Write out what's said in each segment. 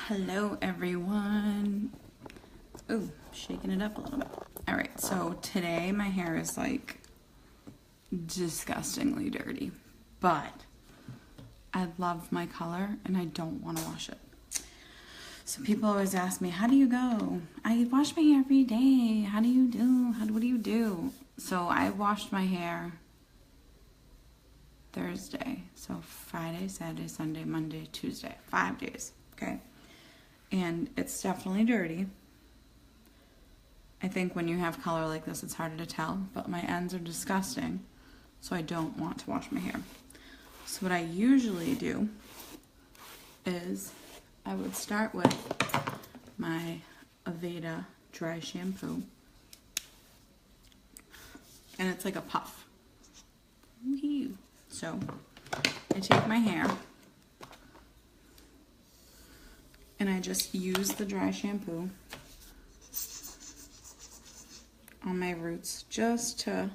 Hello everyone. Oh, shaking it up a little bit. All right, so today my hair is like disgustingly dirty, but I love my color and I don't want to wash it. So people always ask me, how do you go? I wash my hair every day. How do you do? What do you do? So I washed my hair Thursday. So Friday, Saturday, Sunday, Monday, Tuesday. 5 days, okay? And it's definitely dirty. I think when you have color like this, it's harder to tell, but my ends are disgusting, so I don't want to wash my hair. So what I usually do is I would start with my Aveda dry shampoo, and it's like a puff. So I take my hair and I just use the dry shampoo on my roots just to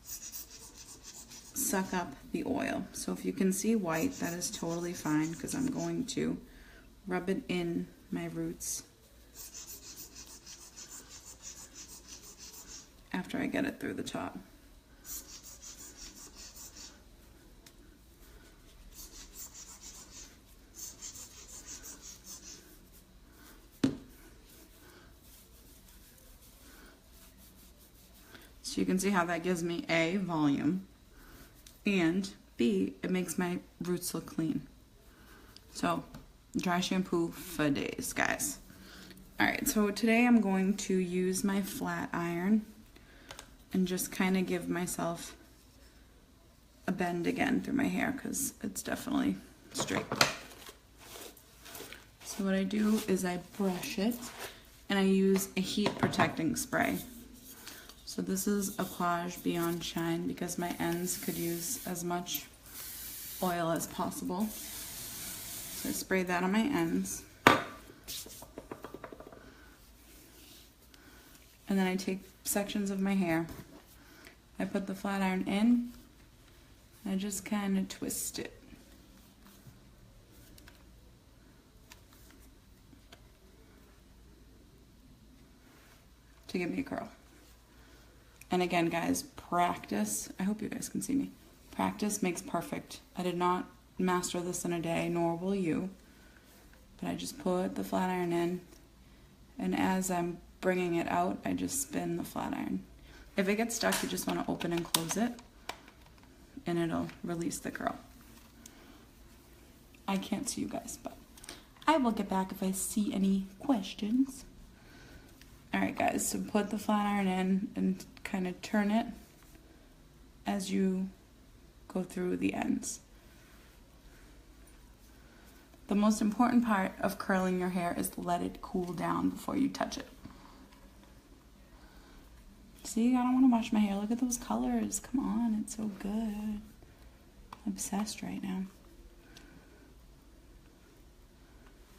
suck up the oil. So if you can see white, that is totally fine because I'm going to rub it in my roots after I get it through the top. So you can see how that gives me A, volume, and B, it makes my roots look clean. So dry shampoo for days, guys. Alright, so today I'm going to use my flat iron and just kind of give myself a bend again through my hair because it's definitely straight. So what I do is I brush it and I use a heat protecting spray. So this is Aquage Beyond Shine because my ends could use as much oil as possible. So I spray that on my ends. And then I take sections of my hair. I put the flat iron in, and I just kind of twist it. To give me a curl. And again, guys, practice. I hope you guys can see me. Practice makes perfect. I did not master this in a day, nor will you. But I just put the flat iron in, and as I'm bringing it out, I just spin the flat iron. If it gets stuck, you just want to open and close it, and it'll release the curl. I can't see you guys, but I will get back if I see any questions. Alright guys, so put the flat iron in and kind of turn it as you go through the ends. The most important part of curling your hair is to let it cool down before you touch it. See, I don't want to wash my hair. Look at those colors. Come on, it's so good. I'm obsessed right now.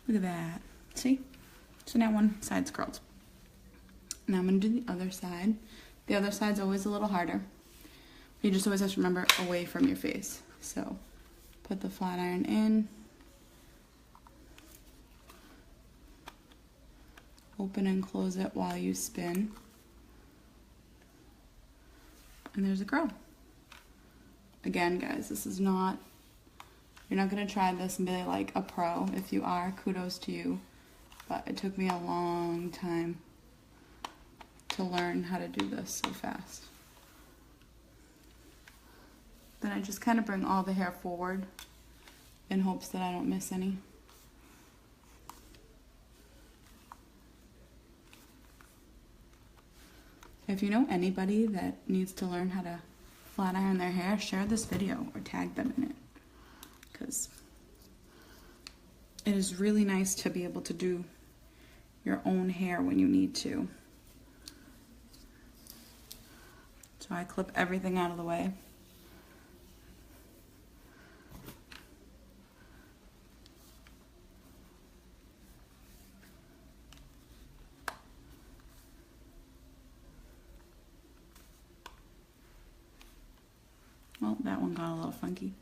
Look at that. See? So now one side's curled. Now I'm going to do the other side. The other side's always a little harder. You just always have to remember away from your face. So put the flat iron in. Open and close it while you spin. And there's a curl. Again, guys, this is not, you're not going to try this and be like a pro. If you are, kudos to you. But it took me a long time to learn how to do this so fast. Then I just kind of bring all the hair forward in hopes that I don't miss any. If you know anybody that needs to learn how to flat iron their hair, share this video or tag them in it, because it is really nice to be able to do your own hair when you need to. So I clip everything out of the way. Well, that one got a little funky.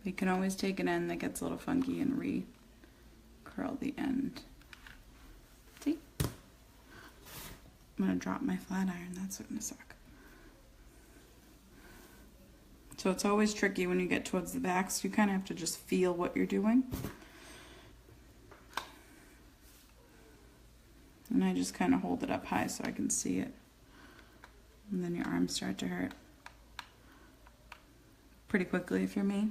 You can always take an end that gets a little funky and curl the end. See? I'm gonna drop my flat iron, that's gonna suck. So it's always tricky when you get towards the back, so you kind of have to just feel what you're doing. And I just kind of hold it up high so I can see it. And then your arms start to hurt pretty quickly if you're me.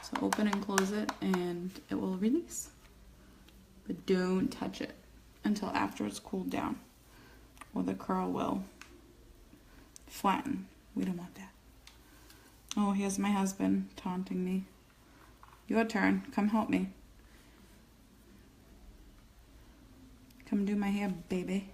So open and close it and it will release. But don't touch it until after it's cooled down, or the curl will flatten. We don't want that. Oh, here's my husband taunting me. Your turn. Come help me. Come do my hair, baby.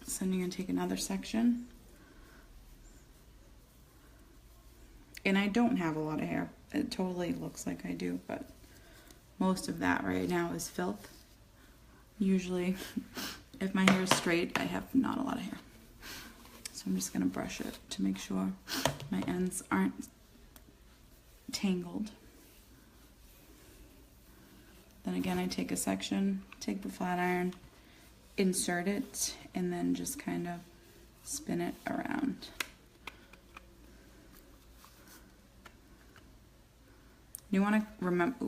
So then you're going to take another section. And I don't have a lot of hair. It totally looks like I do, but most of that right now is filth. Usually, if my hair is straight, I have not a lot of hair. So I'm just going to brush it to make sure my ends aren't tangled. Then again, I take a section, take the flat iron, insert it, and then just kind of spin it around. You want to remember,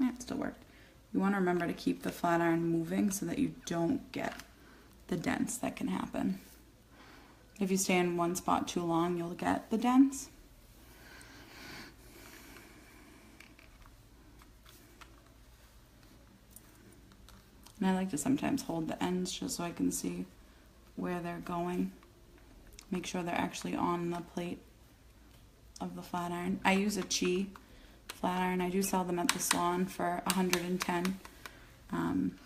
yeah, it still worked. You want to remember to keep the flat iron moving so that you don't get the dents that can happen. If you stay in one spot too long, you'll get the dents. And I like to sometimes hold the ends just so I can see where they're going. Make sure they're actually on the plate of the flat iron. I use a Chi flat iron. I do sell them at the salon for $110.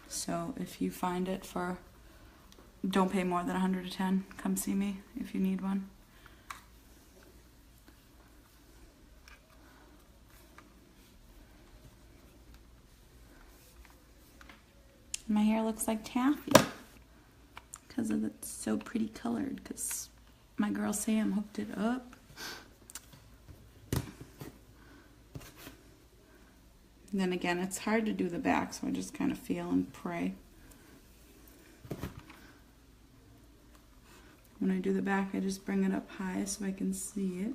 So if you find it for, don't pay more than $110. Come see me if you need one. My hair looks like taffy because it's so pretty colored, because my girl Sam hooked it up. And then again, it's hard to do the back, so I just kind of feel and pray. When I do the back, I just bring it up high so I can see it.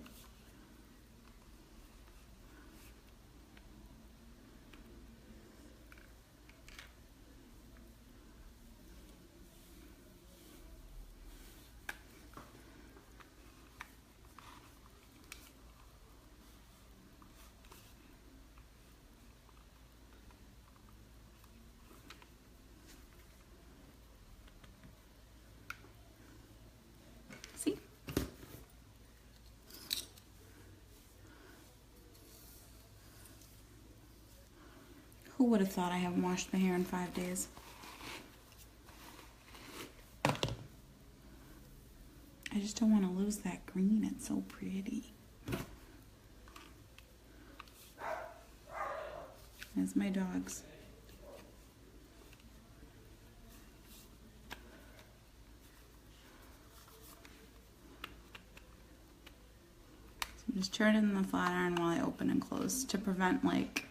See? Who would have thought I haven't washed my hair in 5 days? I just don't want to lose that green. It's so pretty. There's my dogs. So I'm just turning the flat iron while I open and close to prevent like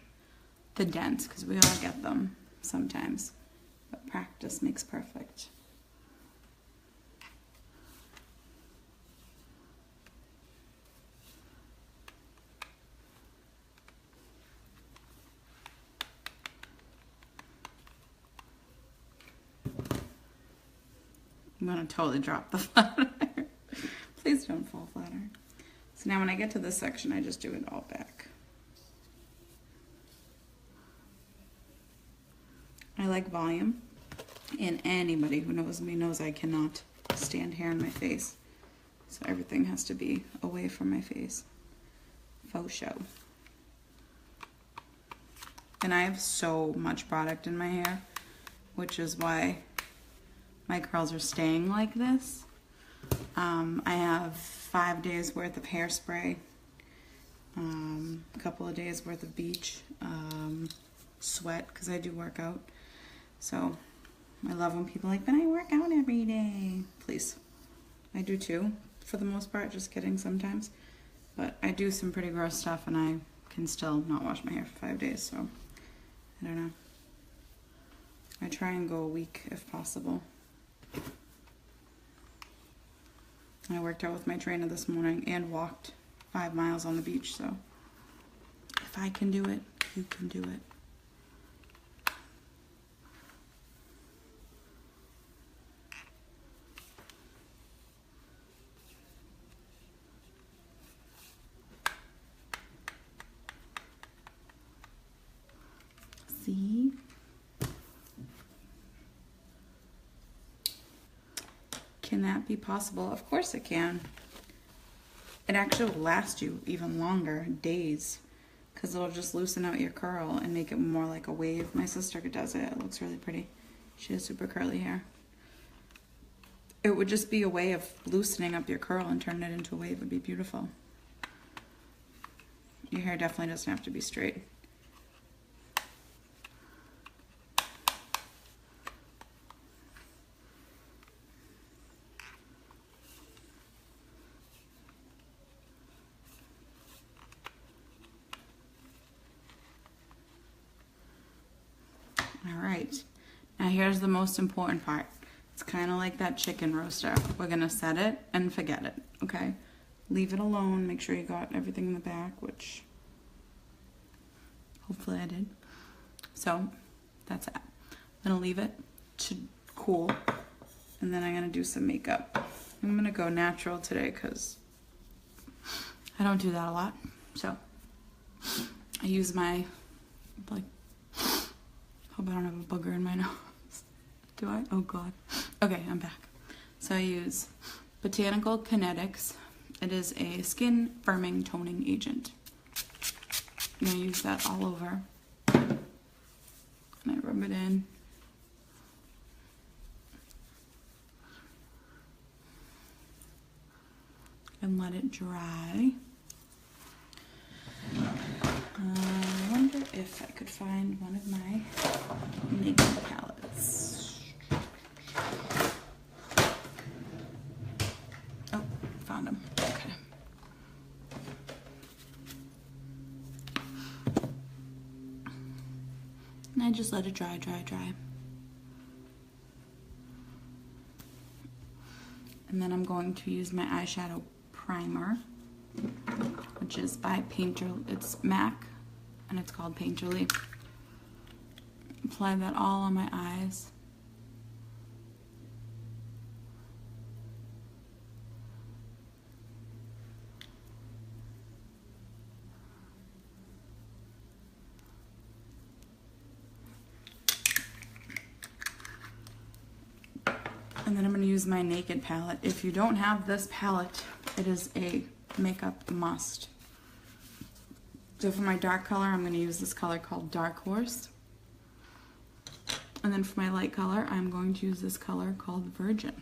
the dents, because we all get them sometimes. But practice makes perfect. I'm gonna totally drop the flat iron. Please don't fall flat iron. So now when I get to this section, I just do it all back. I like volume, and anybody who knows me knows I cannot stand hair in my face. So everything has to be away from my face. Faux show. And I have so much product in my hair which is why my curls are staying like this. I have 5 days worth of hairspray, a couple of days worth of beach, sweat because I do work out. So I love when people are like, but I work out every day. Please. I do too, for the most part, just kidding sometimes. But I do some pretty gross stuff and I can still not wash my hair for 5 days, so I don't know. I try and go a week if possible. I worked out with my trainer this morning and walked 5 miles on the beach, so if I can do it, you can do it. See? Can that be possible? Of course it can. It actually will last you even longer, days, because it'll just loosen out your curl and make it more like a wave. My sister does it. It looks really pretty. She has super curly hair. It would just be a way of loosening up your curl and turning it into a wave. It would be beautiful. Your hair definitely doesn't have to be straight. All right, now here's the most important part. It's kind of like that chicken roaster. We're gonna set it and forget it, okay? Leave it alone, make sure you got everything in the back, which hopefully I did. So that's it. I'm gonna leave it to cool, and then I'm gonna do some makeup. I'm gonna go natural today because I don't do that a lot. So I use my, like, hope I don't have a booger in my nose. Do I? Oh God. Okay, I'm back. So I use Botanical Kinetics. It is a skin firming toning agent. I'm gonna use that all over. And I rub it in. And let it dry. I wonder if I could find one of my makeup palettes. Oh, found them. Okay. And I just let it dry, dry, dry. And then I'm going to use my eyeshadow primer, which is by Painter. It's MAC, and it's called Painterly. Apply that all on my eyes. And then I'm going to use my Naked palette. If you don't have this palette, it is a makeup must. So for my dark color, I'm going to use this color called Dark Horse. And then for my light color, I'm going to use this color called Virgin.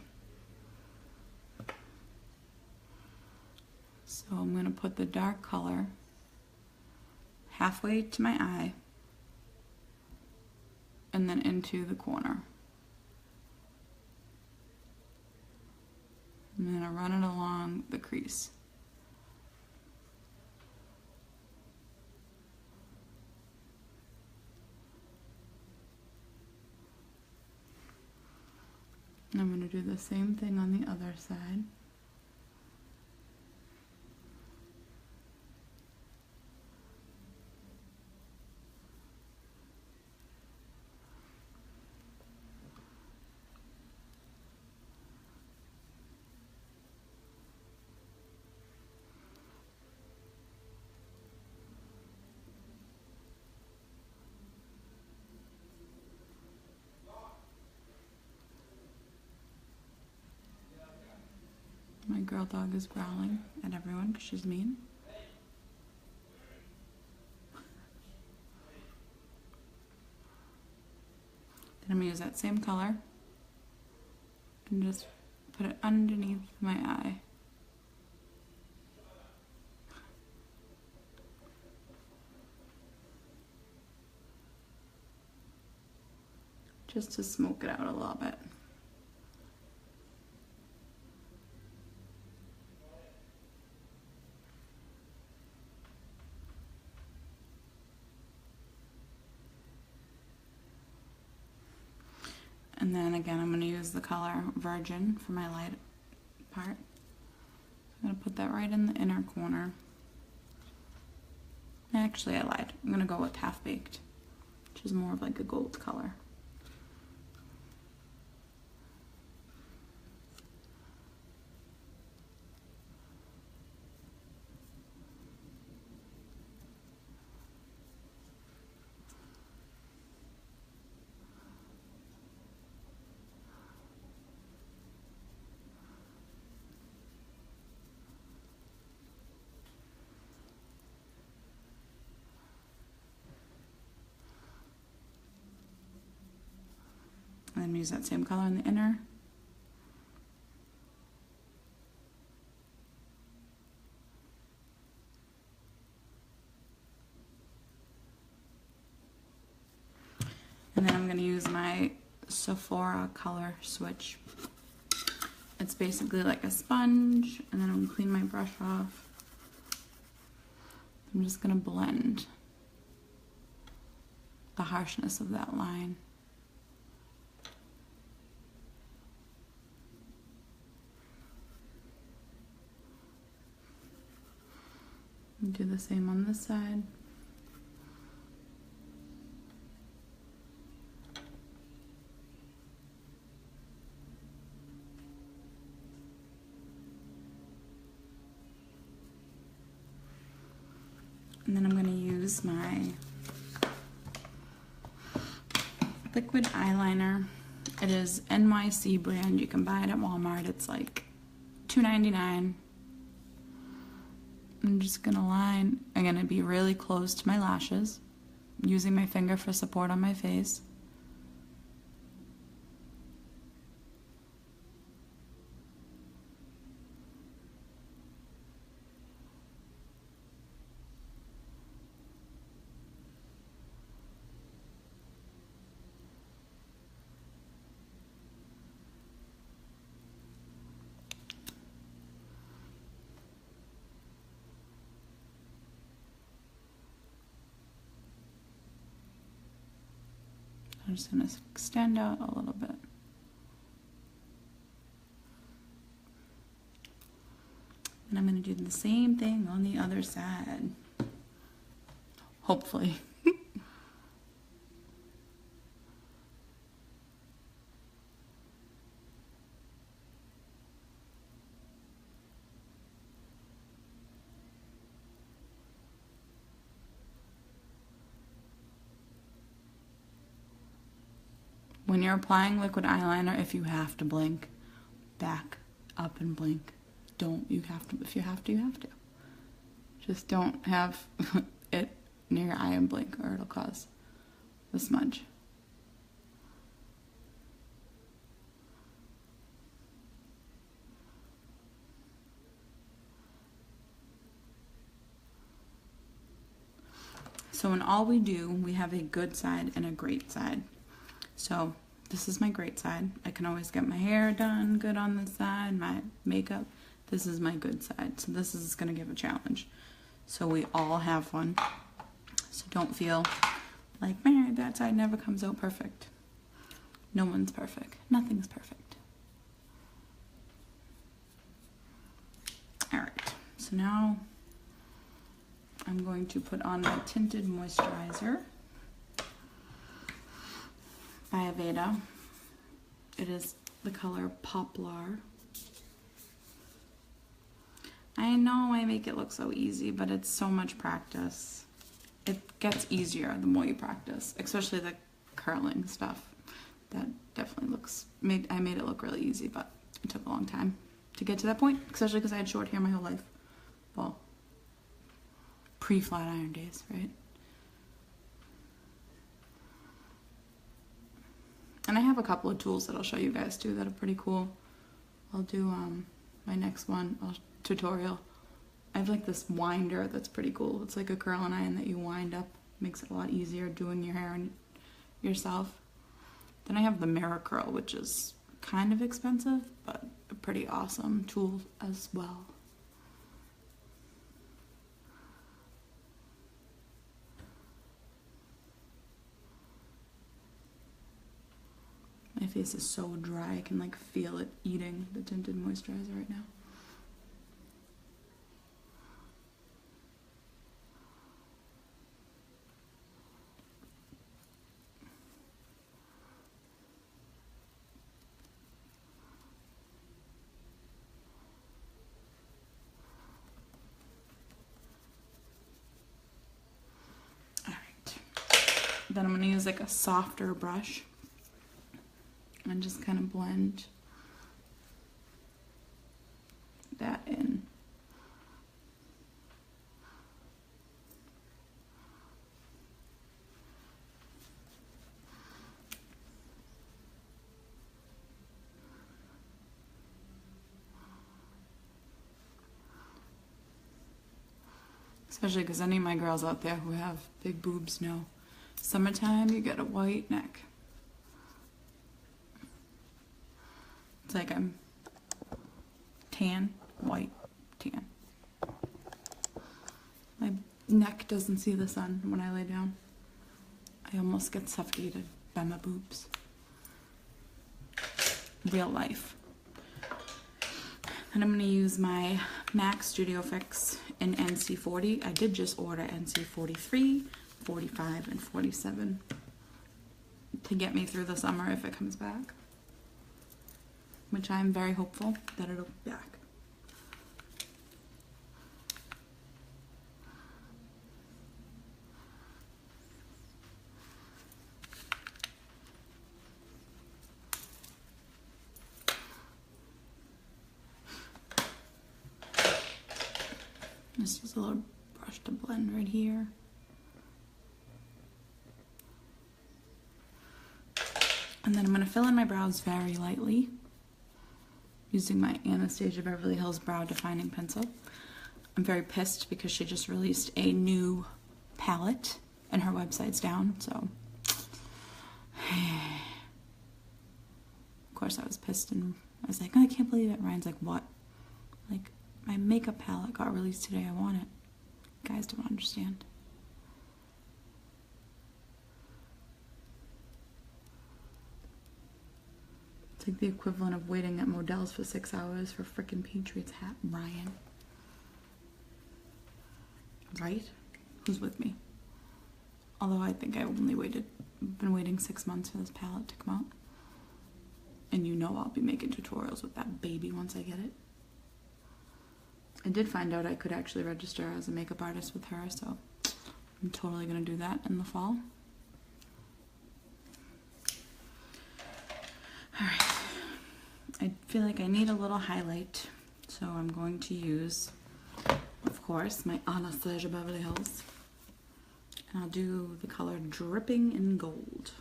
So I'm going to put the dark color halfway to my eye and then into the corner. I'm going to run it along the crease. And I'm going to do the same thing on the other side. My girl dog is growling at everyone because she's mean. I'm gonna use that same color and just put it underneath my eye. Just to smoke it out a little bit. And then again, I'm going to use the color Virgin for my light part. I'm going to put that right in the inner corner. Actually, I lied. I'm going to go with Half Baked, which is more of like a gold color. And then use that same color in the inner. And then I'm going to use my Sephora color switch. It's basically like a sponge, and then I'm going to clean my brush off. I'm just going to blend the harshness of that line. And do the same on this side. And then I'm going to use my liquid eyeliner. It is NYC brand. You can buy it at Walmart. It's like $2.99. I'm just going to line, I'm going to be really close to my lashes, using my finger for support on my face. I'm just going to extend out a little bit. And I'm going to do the same thing on the other side. Hopefully. When you're applying liquid eyeliner, if you have to blink, back up and blink. Don't, you have to, if you have to, you have to. Just don't have it near your eye and blink, or it'll cause the smudge. So in all we do, we have a good side and a great side. So this is my great side. I can always get my hair done good on this side, my makeup. This is my good side. So this is going to give a challenge. So we all have one. So don't feel like, man, that side never comes out perfect. No one's perfect. Nothing's perfect. All right. So now I'm going to put on my tinted moisturizer by Aveda. It is the color Poplar. I know I make it look so easy, but it's so much practice. It gets easier the more you practice, especially the curling stuff. That definitely looks, I made it look really easy, but it took a long time to get to that point, especially because I had short hair my whole life. Well, pre-flat iron days, right? have a couple of tools that I'll show you guys too that are pretty cool. I'll do my next one tutorial. I have like this winder that's pretty cool. It's like a curling iron that you wind up. Makes it a lot easier doing your hair and yourself. Then I have the mirror curl, which is kind of expensive, but a pretty awesome tool as well. My face is so dry, I can like feel it eating the tinted moisturizer right now. Then I'm going to use like a softer brush and just kind of blend that in. Especially because any of my girls out there who have big boobs know. Summertime, you get a white neck. It's like I'm tan, white, tan. My neck doesn't see the sun when I lay down. I almost get suffocated by my boobs. Real life. And I'm going to use my MAC Studio Fix in NC40. I did just order NC43. 45 and 47 to get me through the summer if it comes back, which I'm very hopeful that it'll be back. Just use a little brush to blend right here. And then I'm going to fill in my brows very lightly using my Anastasia Beverly Hills Brow Defining Pencil. I'm very pissed because she just released a new palette and her website's down, so of course I was pissed and I was like, oh, I can't believe it. Ryan's like, what? Like, my makeup palette got released today. I want it. You guys don't understand. It's like the equivalent of waiting at Modell's for 6 hours for frickin' Patriots hat, Ryan. Right? Who's with me? Although I think I only been waiting 6 months for this palette to come out. And you know I'll be making tutorials with that baby once I get it. I did find out I could actually register as a makeup artist with her, so I'm totally gonna do that in the fall. Alright, I feel like I need a little highlight, so I'm going to use, of course, my Anastasia Beverly Hills. And I'll do the color Dripping in Gold.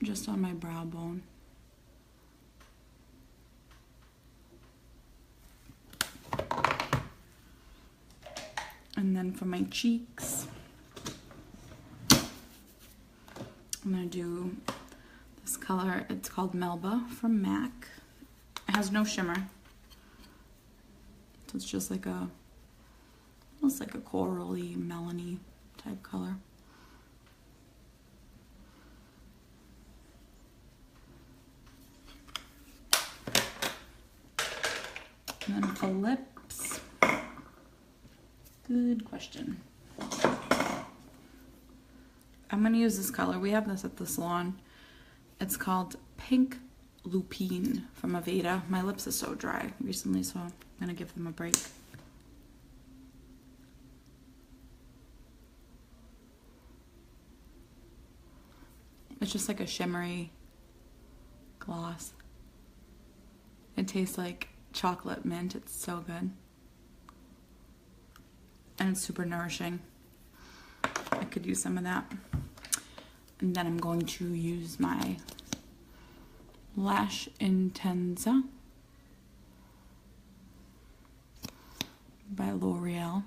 Just on my brow bone. And then for my cheeks, I'm going to do this color. It's called Melba from MAC. It has no shimmer. So it's just like a, almost like a corally, melony type color. And then for lips, good question. I'm going to use this color. We have this at the salon. It's called Pink Lupine from Aveda. My lips are so dry recently, so I'm going to give them a break. It's just like a shimmery gloss. It tastes like chocolate mint. It's so good. And it's super nourishing. I could use some of that. And then I'm going to use my Lash Intensa by L'Oreal.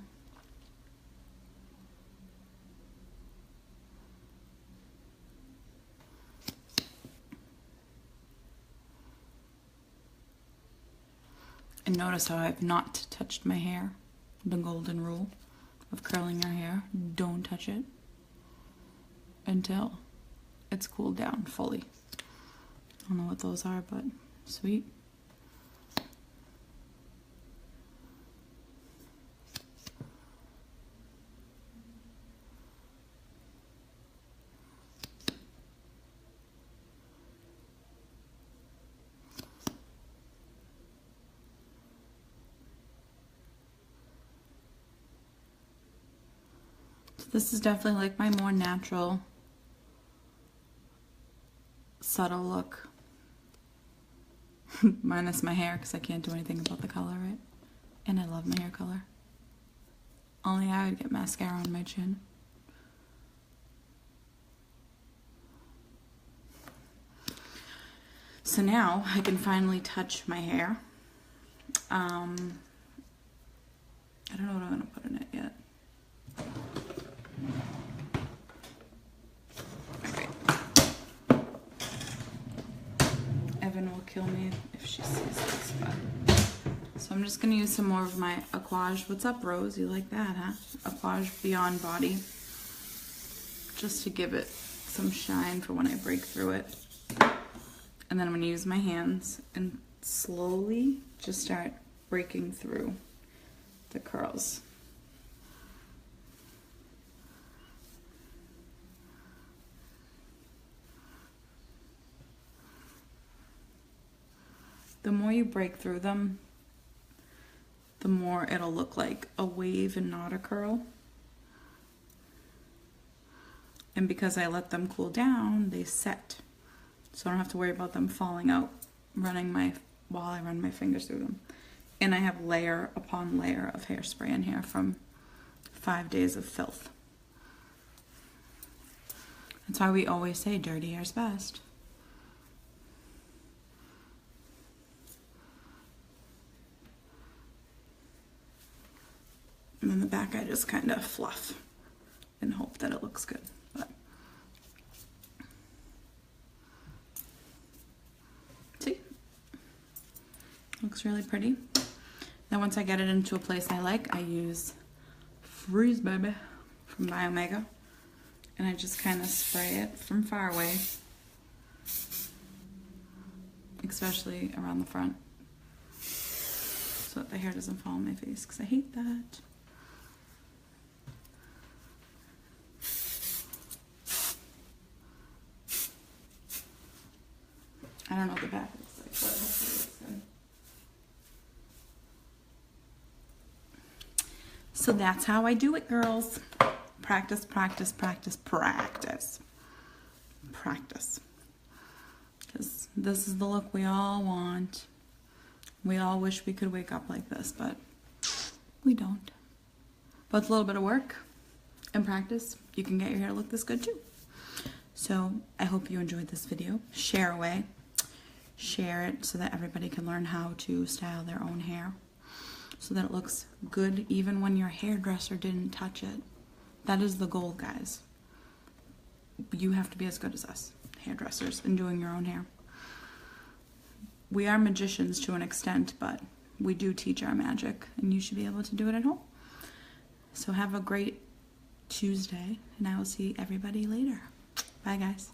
And notice how I've not touched my hair. The golden rule of curling your hair. Don't touch it until it's cooled down fully. I don't know what those are, but sweet. This is definitely like my more natural, subtle look. Minus my hair, because I can't do anything about the color, right? And I love my hair color. Only I would get mascara on my chin. So now I can finally touch my hair. I don't know what I'm going to put in it yet. Evan will kill me if she sees this, but so I'm just gonna use some more of my Aquage. What's up, Rose? You like that, huh? Aquage Beyond Body, just to give it some shine for when I break through it. And then I'm gonna use my hands and slowly just start breaking through the curls. The more you break through them, the more it'll look like a wave and not a curl. And because I let them cool down, they set. So I don't have to worry about them falling out while I run my fingers through them. And I have layer upon layer of hairspray in here from 5 days of filth. That's why we always say dirty hair's best. And then the back I just kind of fluff and hope that it looks good. But see? Looks really pretty. Then once I get it into a place I like, I use Freeze Baby from Biomega. And I just kind of spray it from far away. Especially around the front. So that the hair doesn't fall on my face, because I hate that. I don't know what the back looks like, but hopefully it looks good. So that's how I do it, girls. Practice, practice, practice, practice. Practice. Because this is the look we all want. We all wish we could wake up like this, but we don't. But with a little bit of work and practice, you can get your hair to look this good too. So I hope you enjoyed this video. Share away. Share it so that everybody can learn how to style their own hair so that it looks good even when your hairdresser didn't touch it. That is the goal, guys. You have to be as good as us, hairdressers, in doing your own hair. We are magicians to an extent, but we do teach our magic, and you should be able to do it at home. So have a great Tuesday, and I will see everybody later. Bye, guys.